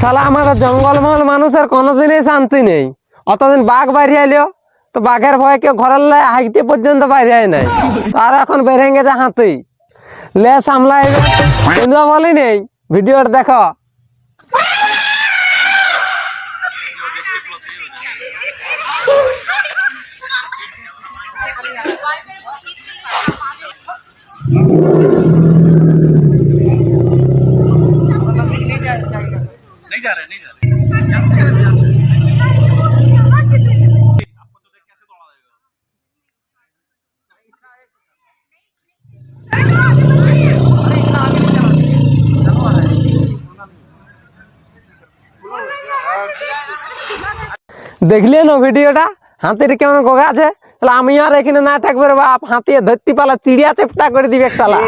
শালা আমাদের জঙ্গলমহল মানুষের কোনোদিনই শান্তি নেই। অতদিন বাঘ বাইরে আইলো, তো বাঘের ভয়ে কেউ ঘরের লাই হাইতে পর্যন্ত বাইরে আয় নাই। তার এখন বেড়ে গেছে হাতি, লে সামলাই কিন্তু বলি নেই। ভিডিওটা দেখো। দেখলে না ভিডিওটা, হাতির কেমন গোগা আছে। তাহলে আমি আর এখানে না থাকবে রে বাপ, হাতি ধরতে পালা চিড়িয়া চেপটা করে দিবে শালা।